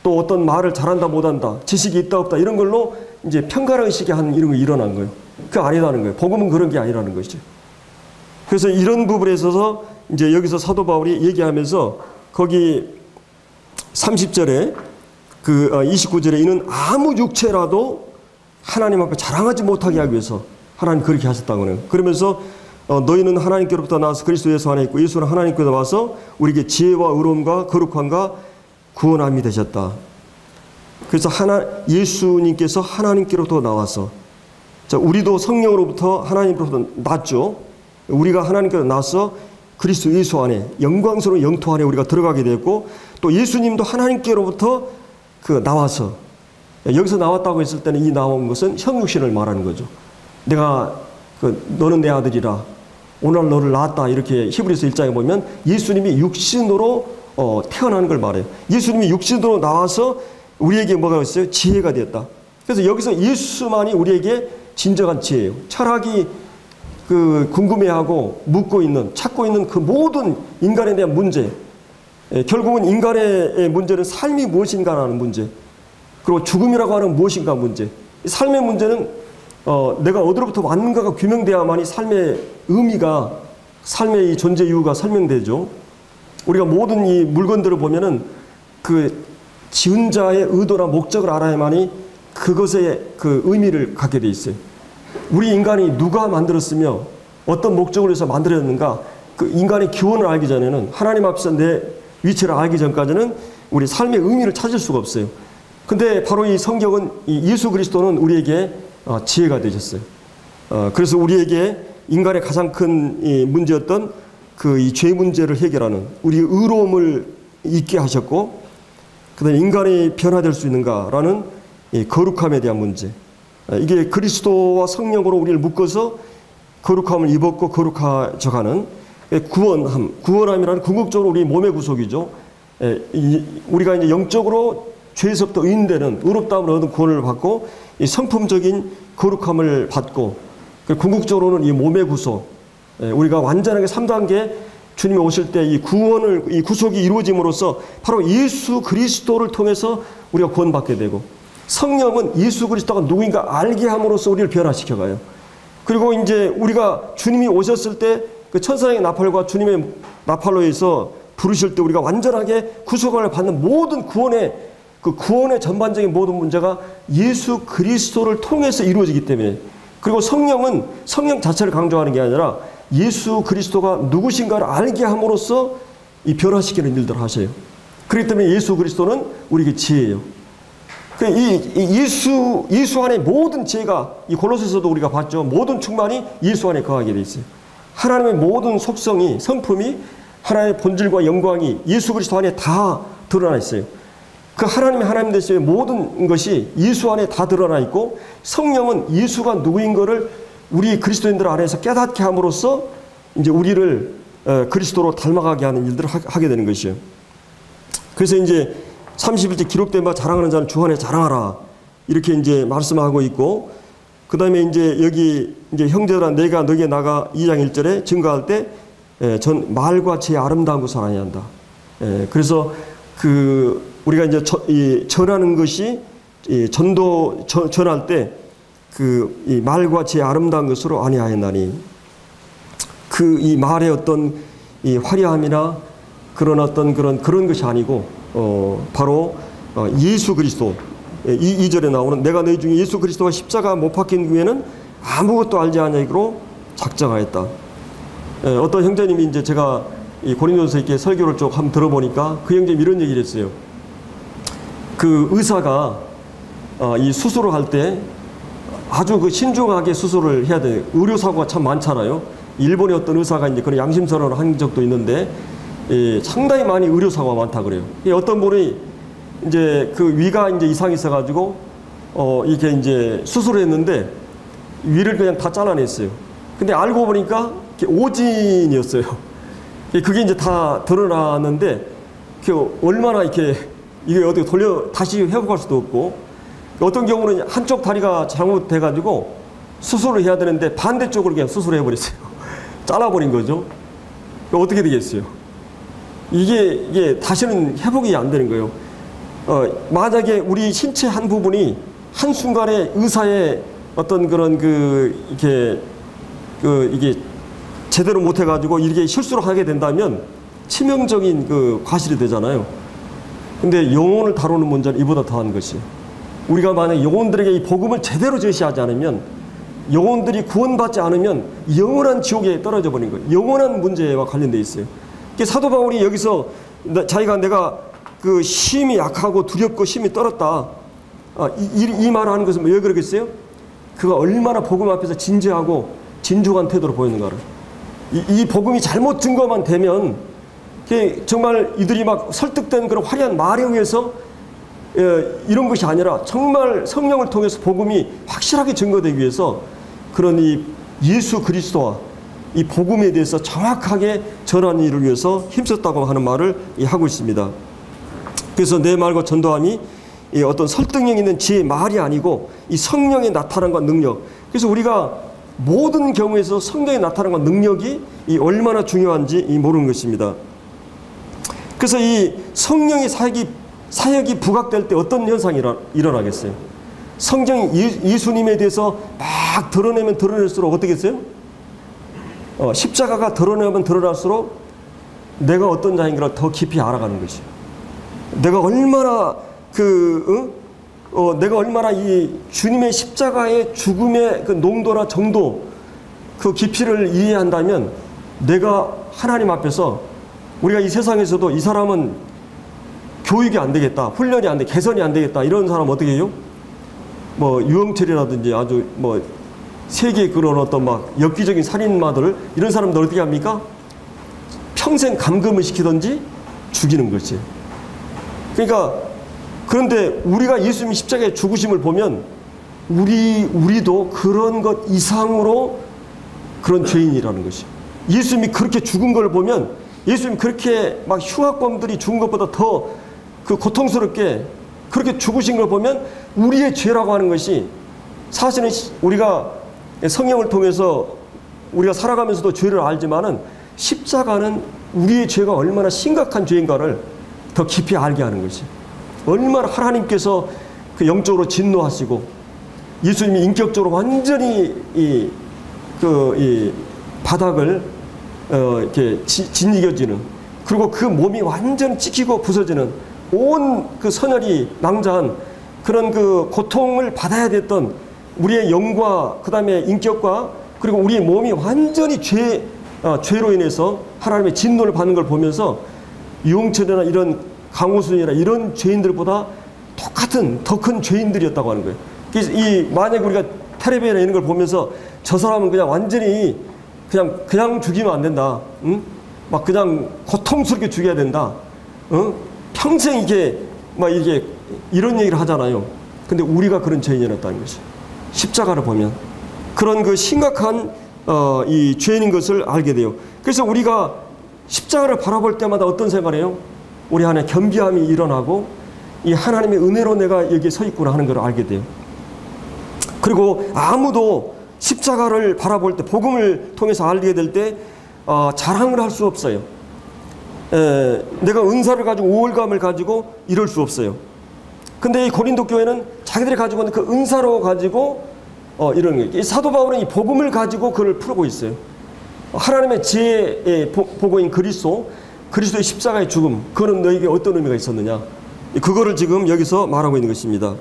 또 어떤 말을 잘한다 못한다, 지식이 있다 없다 이런 걸로 이제 평가의식이 한 이런 거 일어난 거예요. 그게 아니라는 거예요. 복음은 그런 게 아니라는 것이죠. 그래서 이런 부분에 있어서 이제 여기서 사도 바울이 얘기하면서 거기 30절에 29절에 이는 아무 육체라도 하나님 앞에 자랑하지 못하게 하기 위해서 하나님 그렇게 하셨다고 해요. 그러면서 너희는 하나님께로부터 나와서 그리스도 예수 안에 있고 예수는 하나님께로 와서 우리에게 지혜와 의로움과 거룩함과 구원함이 되셨다. 그래서 예수님께서 하나님께로부터 나와서, 자, 우리도 성령으로부터 하나님께로부터 났죠. 우리가 하나님께로 나서 그리스도 예수 안에 영광스러운 영토 안에 우리가 들어가게 되었고, 또 예수님도 하나님께로부터 나와서, 여기서 나왔다고 했을 때는 이 나온 것은 형육신을 말하는 거죠. 내가 너는 내 아들이라 오늘 너를 낳았다 이렇게 히브리서 1장에 보면 예수님이 육신으로 태어나는 걸 말해요. 예수님이 육신으로 나와서 우리에게 뭐가 있어요? 지혜가 되었다. 그래서 여기서 예수만이 우리에게 진정한 지혜예요. 철학이 궁금해하고 묻고 있는, 찾고 있는 그 모든 인간에 대한 문제, 결국은 인간의 문제는 삶이 무엇인가라는 문제, 그리고 죽음이라고 하는 무엇인가 문제. 삶의 문제는 내가 어디로부터 왔는가가 규명되어야만이 삶의 의미가, 삶의 이 존재 이유가 설명되죠. 우리가 모든 이 물건들을 보면은 그 지은 자의 의도나 목적을 알아야만이 그것의 그 의미를 갖게 돼 있어요. 우리 인간이 누가 만들었으며 어떤 목적을 위해서 만들어졌는가, 그 인간의 기원을 알기 전에는, 하나님 앞에서 내 위치를 알기 전까지는 우리 삶의 의미를 찾을 수가 없어요. 근데 바로 이 성경은, 이 예수 그리스도는 우리에게 지혜가 되셨어요. 그래서 우리에게 인간의 가장 큰 이 문제였던 이 죄 문제를 해결하는, 우리의 의로움을 있게 하셨고, 그다음에 인간이 변화될 수 있는가라는 이 거룩함에 대한 문제. 이게 그리스도와 성령으로 우리를 묶어서 거룩함을 입었고 거룩해져가는 구원함이라는 궁극적으로 우리 몸의 구속이죠. 우리가 이제 영적으로 죄에서부터 의인되는, 의롭다함을 얻은 구원을 받고 이 성품적인 거룩함을 받고, 궁극적으로는 이 몸의 구속, 우리가 완전하게 3단계 주님이 오실 때 이 구속이 이루어짐으로써 바로 예수 그리스도를 통해서 우리가 구원받게 되고, 성령은 예수 그리스도가 누구인가 알게 함으로써 우리를 변화시켜가요. 그리고 이제 우리가 주님이 오셨을 때 그 천사의 나팔과 주님의 나팔로에서 부르실 때 우리가 완전하게 구속을 받는 모든 구원의 전반적인 모든 문제가 예수 그리스도를 통해서 이루어지기 때문에, 그리고 성령은 성령 자체를 강조하는 게 아니라 예수 그리스도가 누구신가를 알게 함으로써 이 변화시키는 일들을 하셔요. 그렇기 때문에 예수 그리스도는 우리에게 지혜예요. 예수 안에 모든 지혜가, 이 골로새서도 우리가 봤죠. 모든 충만이 예수 안에 거하게 돼 있어요. 하나님의 모든 속성이, 성품이, 하나님의 본질과 영광이 예수 그리스도 안에 다 드러나 있어요. 그 하나님의 하나님 되심의 모든 것이 예수 안에 다 드러나 있고, 성령은 예수가 누구인 것을 우리 그리스도인들 안에서 깨닫게 함으로써 이제 우리를 그리스도로 닮아가게 하는 일들을 하게 되는 것이에요. 그래서 이제 31절 기록된 바 자랑하는 자는 주 안에 자랑하라, 이렇게 이제 말씀하고 있고, 그 다음에 이제 여기 이제 형제들아 내가 너에게 나가 2장 1절에 증거할 때 전 말과 제 아름다운 것을 아니한다. 그래서 우리가 이제 전하는 것이 전할 때 이 말과 제 아름다운 것으로 아니하였나니, 이 말의 어떤 이 화려함이나 그런 어떤 그런 것이 아니고 바로 예수 그리스도, 2절에 나오는 내가 너희 중에 예수 그리스도가 십자가 못 박힌 후에는 아무것도 알지 아니하기로 작정하였다. 어떤 형제님이 이제 제가 이 고린도서 이렇게 설교를 쭉 한번 들어보니까 그 형제님이 이런 얘기를 했어요. 그 의사가 이 수술을 할 때 아주 신중하게 수술을 해야 돼요. 의료사고가 참 많잖아요. 일본의 어떤 의사가 이제 그런 양심선언을 한 적도 있는데, 상당히 많이 의료사고가 많다 그래요. 어떤 분이 이제 그 위가 이제 이상이 있어가지고, 이게 이제 수술을 했는데, 위를 그냥 다 잘라냈어요. 근데 알고 보니까 오진이었어요. 그게 이제 다 드러나는데, 얼마나 이게 어떻게 다시 회복할 수도 없고, 어떤 경우는 한쪽 다리가 잘못돼가지고 수술을 해야 되는데 반대쪽으로 그냥 수술해버렸어요. 잘라버린 거죠. 어떻게 되겠어요? 이게 다시는 회복이 안 되는 거예요. 만약에 우리 신체 한 부분이 한순간에 의사의 어떤 그런 이게 제대로 못해가지고 이렇게 실수를 하게 된다면 치명적인 과실이 되잖아요. 근데 영혼을 다루는 문제는 이보다 더한 것이에요. 우리가 만약 영혼들에게 이 복음을 제대로 제시하지 않으면, 영혼들이 구원받지 않으면 영원한 지옥에 떨어져 버린 거예요. 영원한 문제와 관련되어 있어요. 사도 바울이 여기서 내가 그 힘이 약하고 두렵고 힘이 떨었다, 이 말을 하는 것은 왜 그러겠어요? 그가 얼마나 복음 앞에서 진지하고 진중한 태도로 보이는가를. 이 복음이 잘못 증거만 되면 정말 이들이 막 설득된 그런 화려한 말에 의해서 이런 것이 아니라 정말 성령을 통해서 복음이 확실하게 증거되기 위해서 그런 이 예수 그리스도와 이 복음에 대해서 정확하게 전하는 일을 위해서 힘썼다고 하는 말을 하고 있습니다. 그래서 내 말과 전도함이 어떤 설득력 있는 지혜의 말이 아니고 이 성령의 나타남과 능력. 그래서 우리가 모든 경우에서 성령의 나타남과 능력이 얼마나 중요한지 모르는 것입니다. 그래서 이 성령의 사역이 부각될 때 어떤 현상이 일어나겠어요? 성경이 예수님에 대해서 막 드러낼수록 어떻게 했어요? 십자가가 드러내면 드러날수록 내가 어떤 자인가를 더 깊이 알아가는 것이에요. 내가 얼마나 이 주님의 십자가의 죽음의 그 농도나 정도, 그 깊이를 이해한다면 내가 하나님 앞에서, 우리가 이 세상에서도 이 사람은 교육이 안 되겠다, 훈련이 안 돼, 개선이 안 되겠다, 이런 사람 어떻게 해요? 유영철이라든지 아주 세계 그런 어떤 막 엽기적인 살인마들을, 이런 사람들 어떻게 합니까? 평생 감금을 시키든지 죽이는 거지. 그러니까, 그런데 우리가 예수님이 십자가의 죽으심을 보면 우리도 그런 것 이상으로 그런 죄인이라는 것이. 예수님이 그렇게 죽은 걸 보면, 예수님이 그렇게 막 흉악범들이 죽은 것보다 더 고통스럽게 그렇게 죽으신 걸 보면 우리의 죄라고 하는 것이, 사실은 우리가 성령을 통해서 우리가 살아가면서도 죄를 알지만은 십자가는 우리의 죄가 얼마나 심각한 죄인가를 더 깊이 알게 하는 것이. 얼마나 하나님께서 영적으로 진노하시고 예수님이 인격적으로 완전히 이 바닥을 이렇게 짓이겨지는, 그리고 그 몸이 완전히 찢기고 부서지는, 온 그 선혈이 낭자한 그런 그 고통을 받아야 됐던 우리의 영과 그 다음에 인격과 그리고 우리의 몸이 완전히 죄로 인해서 하나님의 진노를 받는 걸 보면서 유홍철이나 이런 강호순이나 이런 죄인들보다 똑같은 더 큰 죄인들이었다고 하는 거예요. 그래서 만약에 우리가 텔레비전에 있는 걸 보면서 저 사람은 그냥 완전히 그냥 죽이면 안 된다. 응? 막 그냥 고통스럽게 죽여야 된다. 평생 이게 이런 얘기를 하잖아요. 근데 우리가 그런 죄인이었다는 것이 십자가를 보면 그런 그 심각한 이 죄인인 것을 알게 돼요. 그래서 우리가 십자가를 바라볼 때마다 어떤 생각을 해요? 우리 안에 겸비함이 일어나고 이 하나님의 은혜로 내가 여기에 서 있구나 하는 걸 알게 돼요. 그리고 아무도 십자가를 바라볼 때 복음을 통해서 알게 될 때 자랑을 할 수 없어요. 내가 은사를 가지고 우월감을 가지고 이럴 수 없어요. 근데 이 고린도 교회는 자기들이 가지고 있는 그 은사로 가지고 이런 거예요. 사도 바울은 이 복음을 가지고 그걸 풀고 있어요. 하나님의 지혜의 보고인 그리스도의 십자가의 죽음, 그거는 너에게 어떤 의미가 있었느냐? 그거를 지금 여기서 말하고 있는 것입니다.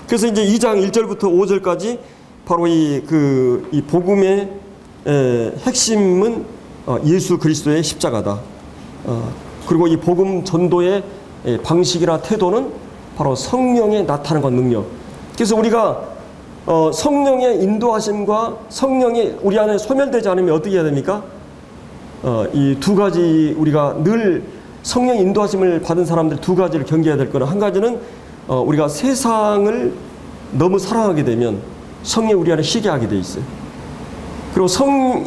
그래서 이제 2장 1절부터 5절까지 바로 이 복음의 핵심은 예수 그리스도의 십자가다. 그리고 이 복음 전도의 방식이나 태도는 바로 성령의 나타남과 능력. 그래서 우리가 성령의 인도하심과 성령이 우리 안에 소멸되지 않으면 어떻게 해야 됩니까? 이 두 가지 우리가 늘 성령 인도하심을 받은 사람들 두 가지를 경계해야 될 거는, 한 가지는 우리가 세상을 너무 사랑하게 되면 성령이 우리 안에 쉬게 하게 돼 있어요. 그리고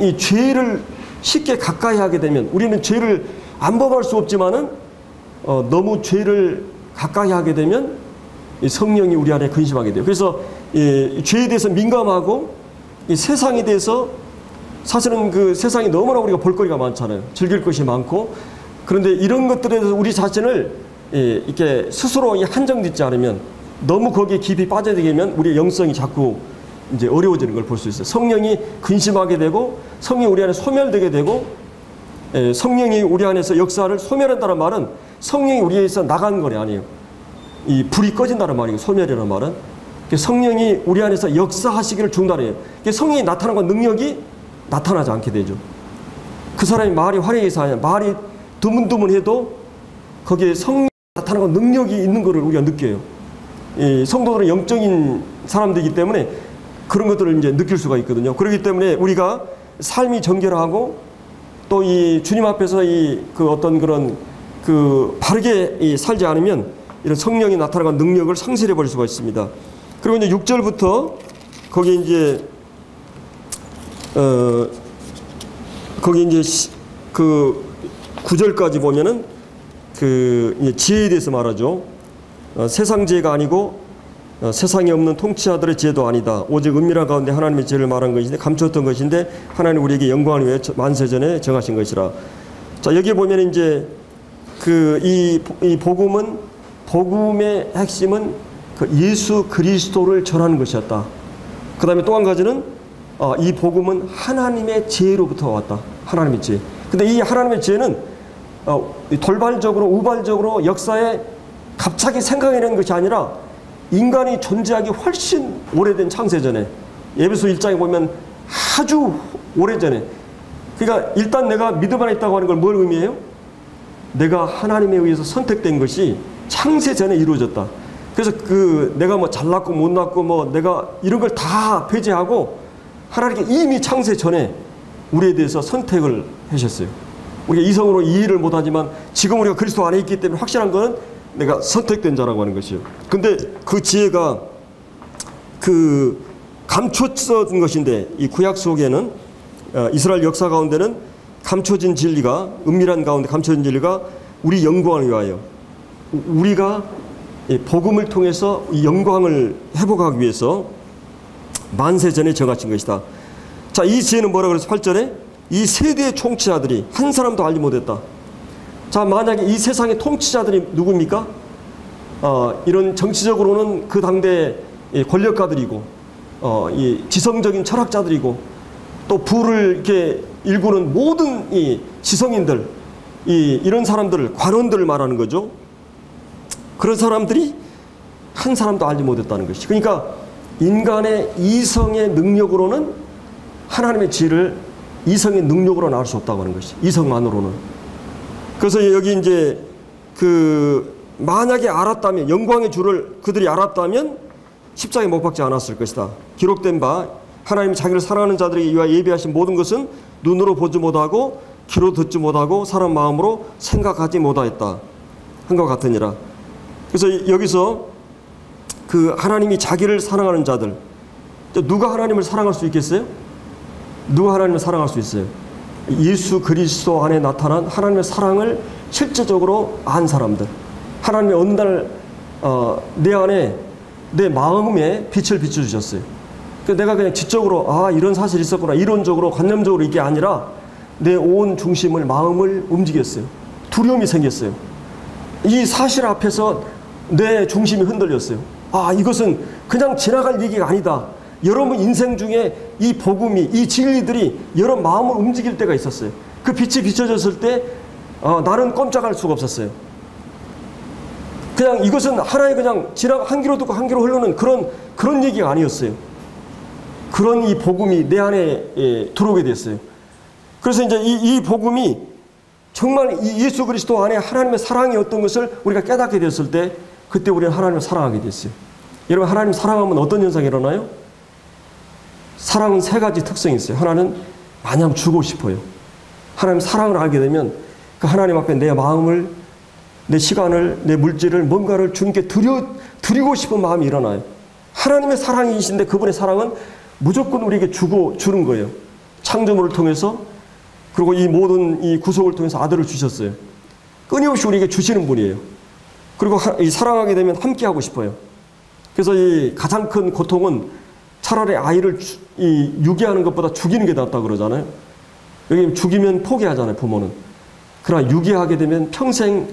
이 죄를 쉽게 가까이 하게 되면, 우리는 죄를 안 범할 수 없지만은 너무 죄를 가까이 하게 되면 이 성령이 우리 안에 근심하게 돼요. 그래서 이 죄에 대해서 민감하고 이 세상에 대해서, 사실은 그 세상이 너무나 우리가 볼거리가 많잖아요. 즐길 것이 많고. 그런데 이런 것들에 대해서 우리 자신을 이렇게 스스로 한정짓지 않으면, 너무 거기에 깊이 빠져들게 되면 우리의 영성이 자꾸 이제 어려워지는 걸 볼 수 있어요. 성령이 근심하게 되고 성령이 우리 안에 소멸되게 되고, 성령이 우리 안에서 역사를 소멸한다는 말은 성령이 우리에서 나간 건 아니에요. 이 불이 꺼진다는 말이에요. 소멸이라는 말은. 성령이 우리 안에서 역사하시기를 중단해요. 성령이 나타나는 능력이 나타나지 않게 되죠. 그 사람이 말이 화려해서 아니라 말이 드문드문해도 거기에 성령이 나타나는 능력이 있는 것을 우리가 느껴요. 이 성도들은 영적인 사람들이기 때문에 그런 것들을 이제 느낄 수가 있거든요. 그렇기 때문에 우리가 삶이 정결하고 또 이 주님 앞에서 바르게 살지 않으면 이런 성령이 나타나는 능력을 상실해 버릴 수가 있습니다. 그리고 이제 6절부터 거기 이제 그 9절까지 보면은 그 지혜에 대해서 말하죠. 세상 지혜가 아니고 세상에 없는 통치자들의 지혜도 아니다. 오직 은밀한 가운데 하나님의 지혜를 말한 것인데, 감추었던 것인데 하나님 우리에게 영광을 위해 만세전에 정하신 것이라. 자, 여기 보면 이제 이 복음의 핵심은 그 예수 그리스도를 전하는 것이었다. 그 다음에 또 한 가지는 이 복음은 하나님의 지혜로부터 왔다. 하나님의 지혜. 근데 이 하나님의 지혜는 돌발적으로 우발적으로 역사에 갑자기 생각해낸 것이 아니라 인간이 존재하기 훨씬 오래된 창세전에, 에베소 1장에 보면 아주 오래전에, 그러니까 일단 내가 믿음 안에 있다고 하는 걸 뭘 의미해요? 내가 하나님에 의해서 선택된 것이 창세전에 이루어졌다. 그래서 내가 뭐 잘났고 못났고 내가 이런 걸 다 배제하고 하나님께 이미 창세전에 우리에 대해서 선택을 하셨어요. 우리가 이성으로 이해를 못하지만 지금 우리가 그리스도 안에 있기 때문에 확실한 것은 내가 선택된 자라고 하는 것이요. 근데 그 지혜가 감춰진 것인데, 이 구약 속에는 이스라엘 역사 가운데는 감춰진 진리가, 은밀한 가운데 감춰진 진리가 우리 영광을 위하여, 우리가 복음을 통해서 이 영광을 회복하기 위해서 만세전에 정하신 것이다. 자, 이 지혜는 뭐라 그래서 8절에 이 세대의 통치자들이 한 사람도 알지 못했다. 자, 만약에 이 세상의 통치자들이 누굽니까? 이런 정치적으로는 그 당대 권력가들이고, 이 지성적인 철학자들이고, 또 부를 이렇게 일구는 모든 이 지성인들, 이런 사람들을, 관원들을 말하는 거죠. 그런 사람들이 한 사람도 알지 못했다는 것이. 그러니까 인간의 이성의 능력으로는 하나님의 지혜를 이성의 능력으로는 알 수 없다고 하는 것이. 이성만으로는. 그래서 여기 이제 만약에 알았다면, 영광의 주를 그들이 알았다면 십자가에 못 박지 않았을 것이다. 기록된 바 하나님이 자기를 사랑하는 자들에게 위하여 예비하신 모든 것은 눈으로 보지 못하고 귀로 듣지 못하고 사람 마음으로 생각하지 못하였다 한 것 같으니라. 그래서 여기서 그 하나님이 자기를 사랑하는 자들, 누가 하나님을 사랑할 수 있겠어요? 누가 하나님을 사랑할 수 있어요? 예수 그리스도 안에 나타난 하나님의 사랑을 실제적으로 안 사람들. 하나님이 어느 날 내 안에 내 마음에 빛을 비춰주셨어요. 내가 그냥 지적으로 이런 사실이 있었구나, 이론적으로 관념적으로 이게 아니라 내 온 중심을, 마음을 움직였어요. 두려움이 생겼어요. 이 사실 앞에서 내 중심이 흔들렸어요. 이것은 그냥 지나갈 얘기가 아니다. 여러분 인생 중에 이 복음이, 이 진리들이 여러분 마음을 움직일 때가 있었어요. 그 빛이 비춰졌을 때 나는 꼼짝할 수가 없었어요. 그냥 이것은 하나의 그냥 한 귀로 듣고 한 귀로 흐르는 그런 얘기가 아니었어요. 그런 이 복음이 내 안에 들어오게 됐어요. 그래서 이제 이 복음이 정말 이 예수 그리스도 안에 하나님의 사랑이 어떤 것을 우리가 깨닫게 됐을 때 그때 우리는 하나님을 사랑하게 됐어요. 여러분, 하나님 사랑하면 어떤 현상이 일어나요? 사랑은 세 가지 특성이 있어요. 하나는 마냥 주고 싶어요. 하나님 사랑을 알게 되면 그 하나님 앞에 내 마음을, 내 시간을, 내 물질을, 뭔가를 주님께 드리고 싶은 마음이 일어나요. 하나님의 사랑이신데 그분의 사랑은 무조건 우리에게 주는 거예요. 창조물을 통해서, 그리고 이 모든 이 구속을 통해서 아들을 주셨어요. 끊임없이 우리에게 주시는 분이에요. 그리고 이 사랑하게 되면 함께 하고 싶어요. 그래서 이 가장 큰 고통은 차라리 아이를 유기하는 것보다 죽이는 게 낫다고 그러잖아요. 여기 죽이면 포기하잖아요, 부모는. 그러나 유기하게 되면 평생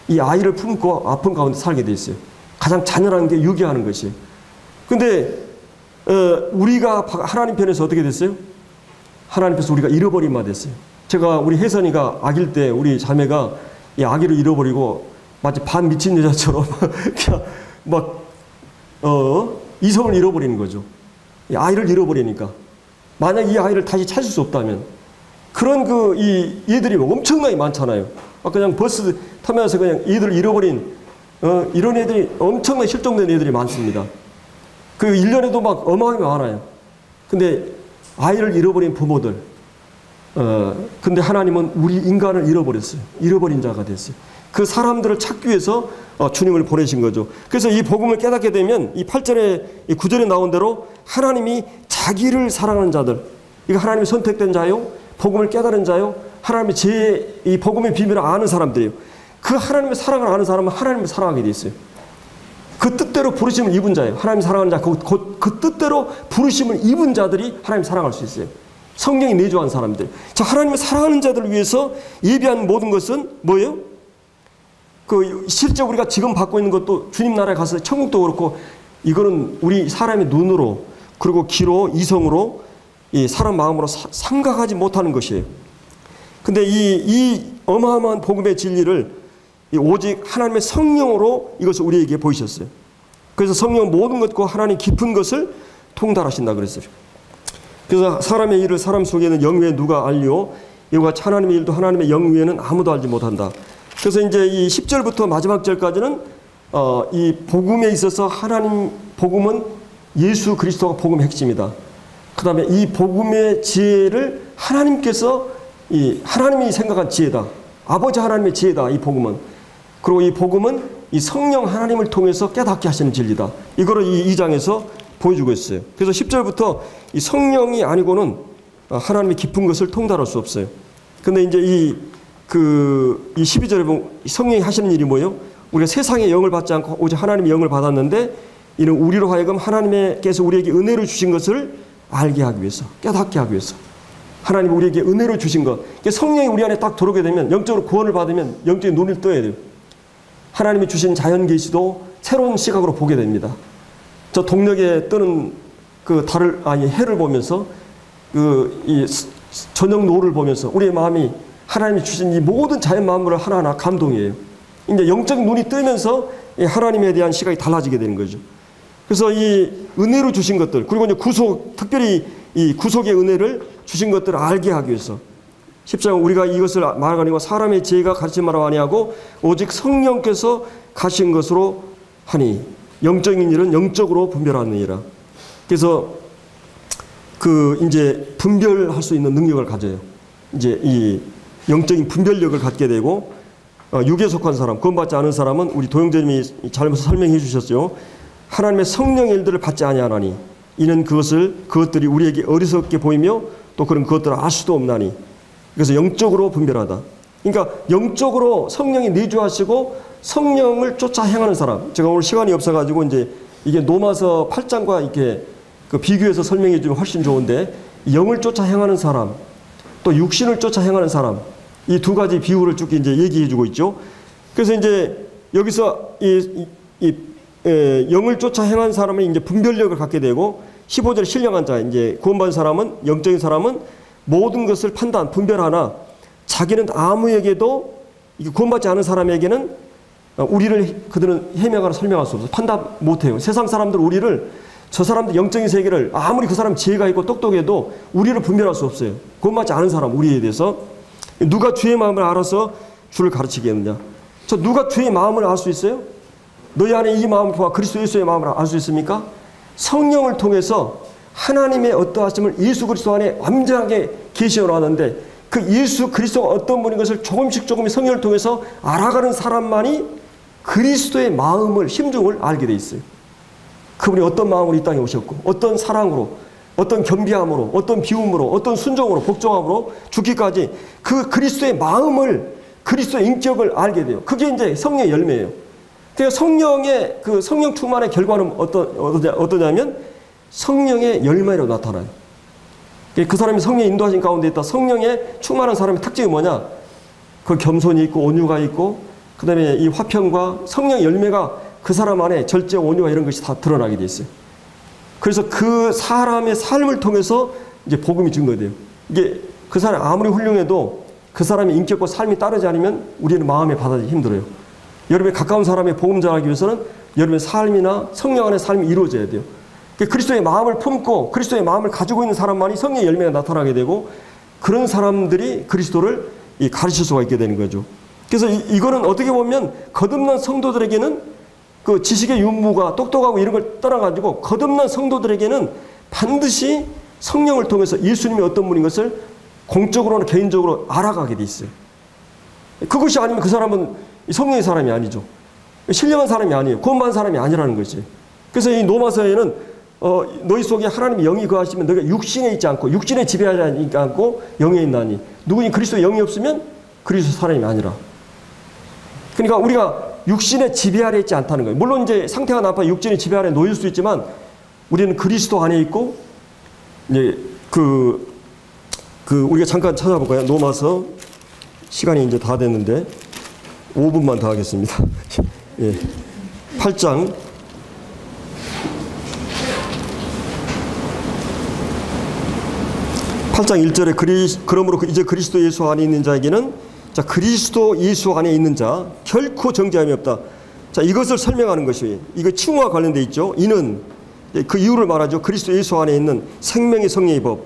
이 아이를 품고 아픈 가운데 살게 돼 있어요. 가장 잔인한 게 유기하는 것이에요. 근데 우리가 하나님 편에서 어떻게 됐어요? 하나님 편에서 우리가 잃어버린 바 됐어요. 제가 우리 혜선이가 아기일 때 우리 자매가 이 아기를 잃어버리고 마치 반 미친 여자처럼 그냥 막 이성을 잃어버리는 거죠. 이 아이를 잃어버리니까. 만약 이 아이를 다시 찾을 수 없다면 그런 이 얘들이 엄청나게 많잖아요. 그냥 버스 타면서 그냥 얘들을 잃어버린 이런 애들이 엄청나게 실종된 애들이 많습니다. 그 1년에도 막 어마어마하게 많아요. 근데 아이를 잃어버린 부모들, 근데 하나님은 우리 인간을 잃어버렸어요. 잃어버린 자가 됐어요. 그 사람들을 찾기 위해서 주님을 보내신 거죠. 그래서 이 복음을 깨닫게 되면 이 8절에, 이 9절에 나온 대로 하나님이 자기를 사랑하는 자들, 이거 하나님이 선택된 자요, 복음을 깨달은 자요, 하나님이 이 복음의 비밀을 아는 사람들이에요. 그 하나님의 사랑을 아는 사람은 하나님을 사랑하게 돼 있어요. 그 뜻대로 부르심을 입은 자예요. 하나님 사랑하는 자, 그 뜻대로 부르심을 입은 자들이 하나님 사랑할 수 있어요. 성령이 내주한 사람들. 자, 하나님을 사랑하는 자들을 위해서 예비한 모든 것은 뭐예요? 실제 우리가 지금 받고 있는 것도 주님 나라에 가서 천국도 그렇고 이거는 우리 사람의 눈으로 그리고 귀로 이성으로 이 사람 마음으로 생각하지 못하는 것이에요. 근데 이 어마어마한 복음의 진리를 오직 하나님의 성령으로 이것을 우리에게 보이셨어요. 그래서 성령은 모든 것과 하나님 깊은 것을 통달하신다 그랬어요. 그래서 사람의 일을 사람 속에는 영 외에 누가 알리오? 이와 같이 하나님의 일도 하나님의 영 외에는 아무도 알지 못한다. 그래서 이제 이 10절부터 마지막 절까지는 이 복음에 있어서 하나님 복음은 예수 그리스도가 복음의 핵심이다. 그 다음에 이 복음의 지혜를 하나님께서 하나님이 생각한 지혜다. 아버지 하나님의 지혜다. 이 복음은. 그리고 이 복음은 이 성령 하나님을 통해서 깨닫게 하시는 진리다. 이거를 이 2장에서 보여주고 있어요. 그래서 10절부터 이 성령이 아니고는 하나님의 깊은 것을 통달할 수 없어요. 근데 이제 이 12절에 보면 성령이 하시는 일이 뭐예요? 우리가 세상의 영을 받지 않고 오직 하나님의 영을 받았는데 이는 우리로 하여금 하나님께서 우리에게 은혜로 주신 것을 알게 하기 위해서, 깨닫게 하기 위해서. 하나님이 우리에게 은혜로 주신 것. 성령이 우리 안에 딱 들어오게 되면, 영적으로 구원을 받으면 영적인 눈을 떠야 돼요. 하나님이 주신 자연 계시도 새로운 시각으로 보게 됩니다. 저 동력에 뜨는 해를 보면서 이 저녁 노을을 보면서 우리의 마음이 하나님이 주신 이 모든 자연 만물을 하나하나 감동이에요. 이제 영적 눈이 뜨면서 하나님에 대한 시각이 달라지게 되는 거죠. 그래서 이 은혜로 주신 것들, 그리고 이제 특별히 이 구속의 은혜를 주신 것들을 알게 하기 위해서, 10장 우리가 이것을 말하니까 사람의 지혜가 가르친 말을 아니하고 오직 성령께서 가신 것으로 하니 영적인 일은 영적으로 분별하느니라. 그래서 이제 분별할 수 있는 능력을 가져요. 이제 이 영적인 분별력을 갖게 되고 육에 속한 사람, 구원받지 않은 사람은 우리 도영재님이 잘못 설명해 주셨죠. 하나님의 성령의 일들을 받지 아니하나니 이는 그것들이 우리에게 어리석게 보이며 또 그런 그것들을 알 수도 없나니. 그래서 영적으로 분별하다. 그러니까 영적으로 성령이 내주하시고 성령을 쫓아 행하는 사람. 제가 오늘 시간이 없어가지고 이제 이게 로마서 8장과 이렇게 비교해서 설명해 주면 훨씬 좋은데, 영을 쫓아 행하는 사람, 또 육신을 쫓아 행하는 사람, 이 두 가지 비유를 쭉 이제 얘기해 주고 있죠. 그래서 이제 여기서 영을 쫓아 행하는 사람은 이제 분별력을 갖게 되고, 15절 신령한 자, 이제 구원받은 사람은, 영적인 사람은 모든 것을 분별하나 자기는 아무에게도, 구원받지 않은 사람에게는 그들은 해명하거나 설명할 수 없어요. 판단 못해요. 세상 사람들 저 사람들 영적인 세계를 아무리 그 사람 지혜가 있고 똑똑해도 우리를 분별할 수 없어요. 구원받지 않은 사람, 우리에 대해서. 누가 주의 마음을 알아서 주를 가르치겠느냐. 누가 주의 마음을 알 수 있어요? 너희 안에 이 마음을 보아 그리스도 예수의 마음을 알 수 있습니까? 성령을 통해서 하나님의 어떠하심을 예수 그리스도 안에 완전하게 계시어 놨는데, 그 예수 그리스도가 어떤 분인 것을 조금씩 성령을 통해서 알아가는 사람만이 그리스도의 마음을, 심중을 알게 돼 있어요. 그분이 어떤 마음으로 이 땅에 오셨고, 어떤 사랑으로, 어떤 겸비함으로, 어떤 비움으로, 어떤 순종으로, 복종함으로 죽기까지 그 그리스도의 마음을, 그리스도의 인격을 알게 돼요. 그게 이제 성령의 열매예요. 그래서 성령 충만의 결과는 어떠냐면 성령의 열매로 나타나요. 그 사람이 성령의 인도하신 가운데 있다. 성령의 충만한 사람의 특징이 뭐냐? 그 겸손이 있고 온유가 있고, 그 다음에 이 화평과 성령의 열매가 그 사람 안에 절제, 온유와 이런 것이 다 드러나게 돼 있어요. 그래서 그 사람의 삶을 통해서 이제 복음이 증거돼요. 이게 그 사람이 아무리 훌륭해도 그 사람의 인격과 삶이 따르지 않으면 우리는 마음에 받아들이기 힘들어요. 여러분의 가까운 사람의 복음 전하기 위해서는 여러분의 삶이나 성령 안의 삶이 이루어져야 돼요. 그리스도의 마음을 품고 그리스도의 마음을 가지고 있는 사람만이 성령의 열매가 나타나게 되고, 그런 사람들이 그리스도를 가르칠 수가 있게 되는 거죠. 그래서 이거는 어떻게 보면 거듭난 성도들에게는 그 지식의 윤무가 똑똑하고 이런 걸 떠나가지고, 거듭난 성도들에게는 반드시 성령을 통해서 예수님이 어떤 분인 것을 공적으로나 개인적으로 알아가게 돼 있어요. 그것이 아니면 그 사람은 성령의 사람이 아니죠. 신령한 사람이 아니에요. 구원받은 사람이 아니라는 거지. 그래서 이 로마서에는 너희 속에 하나님의 영이 거하시면 너희가 육신에 있지 않고, 육신에 지배하지 않고 영에 있나니, 누구니 그리스도의 영이 없으면 그리스도 사람이 아니라. 그러니까 우리가 육신의 지배 아래 있지 않다는 거예요. 물론 이제 상태가 나빠 육신의 지배 아래 놓일 수 있지만, 우리는 그리스도 안에 있고, 이제 우리가 잠깐 찾아볼까요? 로마서 시간이 이제 다 됐는데 5분만 더 하겠습니다. 예. 8장 1절에 그러므로 이제 그리스도 예수 안에 있는 자에게는, 자, 그리스도 예수 안에 있는 자 결코 정죄함이 없다. 자, 이것을 설명하는 것이, 이거 칭호와 관련되어 있죠. 이는 그 이유를 말하죠. 그리스도 예수 안에 있는 생명의 성령의 법.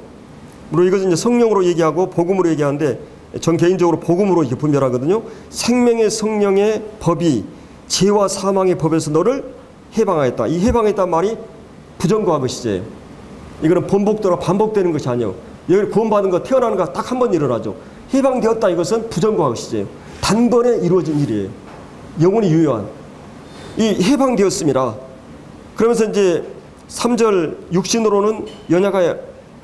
물론 이것은 이제 성령으로 얘기하고 복음으로 얘기하는데, 전 개인적으로 복음으로 이렇게 분별하거든요. 생명의 성령의 법이 죄와 사망의 법에서 너를 해방하였다. 이 해방했단 말이 부정과거 시제예요. 이거는 반복되는 것이 아니에요. 여기 구원받은 거, 태어나는 거 딱 한 번 일어나죠. 해방되었다. 이것은 부정과거 시제예요. 단번에 이루어진 일이에요. 영원히 유효한. 이 해방되었습니다. 그러면서 이제 3절 육신으로는 연약하여,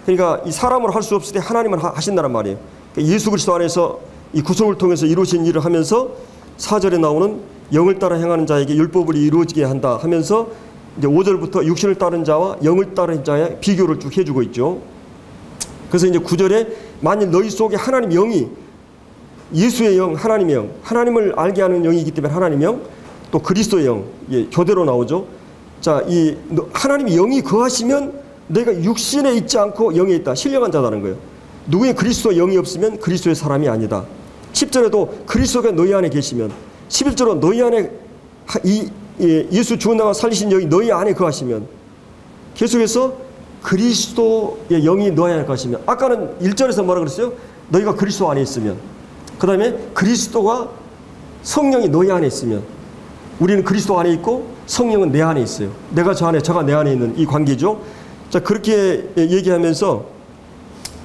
그러니까 이 사람으로 할 수 없을 때 하나님은 하신다는 말이에요. 그러니까 예수 그리스도 안에서 이 구속을 통해서 이루어진 일을 하면서 4절에 나오는 영을 따라 행하는 자에게 율법을 이루어지게 한다 하면서 이제 5절부터 육신을 따른 자와 영을 따른 자의 비교를 쭉 해주고 있죠. 그래서 이제 9절에 만일 너희 속에 하나님 영이, 예수의 영, 하나님의 영, 하나님을 알게 하는 영이기 때문에 하나님의 영, 또 그리스도의 영, 교대로 나오죠. 자, 이 하나님의 영이 거하시면 내가 육신에 있지 않고 영에 있다. 신령한 자라는 거예요. 누구의 그리스도의 영이 없으면 그리스도의 사람이 아니다. 10절에도 그리스도가 너희 안에 계시면, 11절로 너희 안에 예수 죽은 나와 살리신 영이 너희 안에 거하시면, 계속해서 그리스도의 영이 너희 안에 거하시면, 아까는 1절에서 뭐라 그랬어요? 너희가 그리스도 안에 있으면, 그 다음에 그리스도가 성령이 너희 안에 있으면, 우리는 그리스도 안에 있고 성령은 내 안에 있어요. 내가 저 안에, 저가 내 안에 있는 이 관계죠. 자, 그렇게 얘기하면서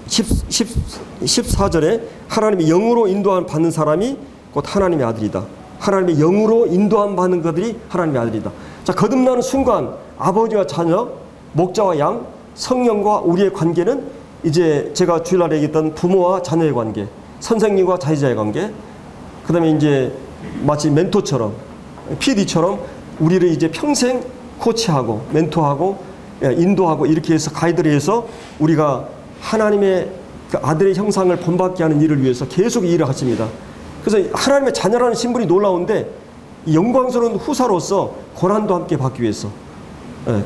14절에 하나님의 영으로 인도함 받는 사람이 곧 하나님의 아들이다. 하나님의 영으로 인도함 받는 것들이 하나님의 아들이다. 자, 거듭나는 순간 아버지와 자녀, 목자와 양, 성령과 우리의 관계는 이제 제가 주일날에 얘기했던 부모와 자녀의 관계, 선생님과 자유자의 관계, 그 다음에 이제 마치 멘토처럼, PD처럼 우리를 이제 평생 코치하고 멘토하고 인도하고 이렇게 해서 가이드를 해서 우리가 하나님의 그 아들의 형상을 본받게 하는 일을 위해서 계속 일을 하십니다. 그래서 하나님의 자녀라는 신분이 놀라운데 영광스러운 후사로서 고난도 함께 받기 위해서,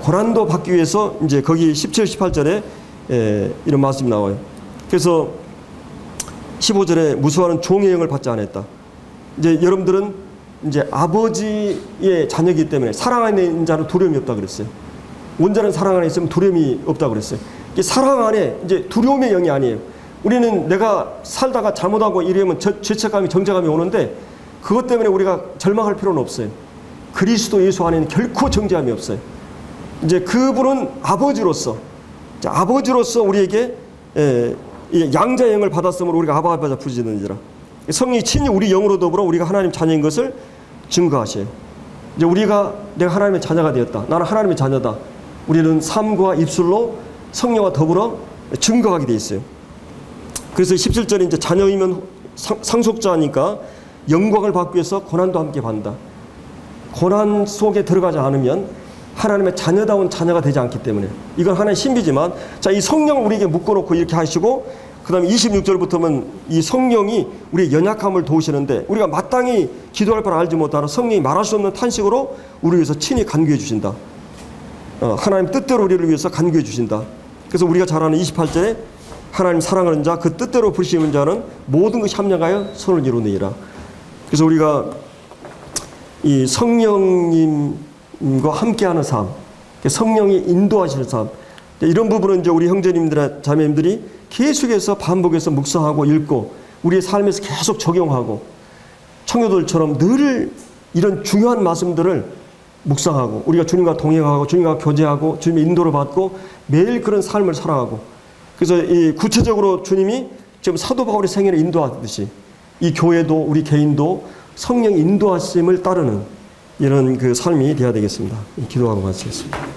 고난도 받기 위해서 이제 거기 17, 18절에 이런 말씀이 나와요. 그래서 15절에 무수하는 종의 영을 받지 않았다. 이제 여러분들은 이제 아버지의 자녀이기 때문에 사랑 안에 있는 자는 두려움이 없다 그랬어요. 원자는 사랑 안에 있으면 두려움이 없다 그랬어요. 사랑 안에 이제 두려움의 영이 아니에요. 우리는 내가 살다가 잘못하고 이러면 죄책감이, 정죄감이 오는데 그것 때문에 우리가 절망할 필요는 없어요. 그리스도 예수 안에는 결코 정죄함이 없어요. 이제 그분은 아버지로서 우리에게 양자의 영을 받았으므로 우리가 아바 아버지 부르짖는지라. 성령이 친히 우리 영으로 더불어 우리가 하나님 자녀인 것을 증거하셔요. 이제 우리가 내가 하나님의 자녀가 되었다. 나는 하나님의 자녀다. 우리는 삶과 입술로 성령과 더불어 증거하게 돼 있어요. 그래서 17절에 이제 자녀이면 상속자니까 영광을 받기 위해서 고난도 함께 받는다. 고난 속에 들어가지 않으면 하나님의 자녀다운 자녀가 되지 않기 때문에 이건 하나의 신비지만, 자, 이 성령을 우리에게 묶어놓고 이렇게 하시고, 그 다음에 26절부터는 이 성령이 우리의 연약함을 도우시는데 우리가 마땅히 기도할 바를 알지 못하는 성령이 말할 수 없는 탄식으로 우리를 위해서 친히 간구해 주신다. 하나님 뜻대로 우리를 위해서 간구해 주신다. 그래서 우리가 잘 아는 28절에 하나님 사랑하는 자, 그 뜻대로 부르시는 자는 모든 것이 합력하여 선을 이루느니라. 그래서 우리가 이 성령님과 함께하는 삶, 성령이 인도하시는 삶, 이런 부분은 이제 우리 형제님들, 자매님들이 계속해서 반복해서 묵상하고 읽고 우리의 삶에서 계속 적용하고 청교도들처럼 늘 이런 중요한 말씀들을 묵상하고 우리가 주님과 동행하고 주님과 교제하고 주님의 인도를 받고 매일 그런 삶을 살아가고, 그래서 이 구체적으로 주님이 지금 사도 바울의 생애를 인도하듯이 이 교회도 우리 개인도 성령 인도하심을 따르는 이런 그 삶이 되어야 되겠습니다. 기도하고 마치겠습니다.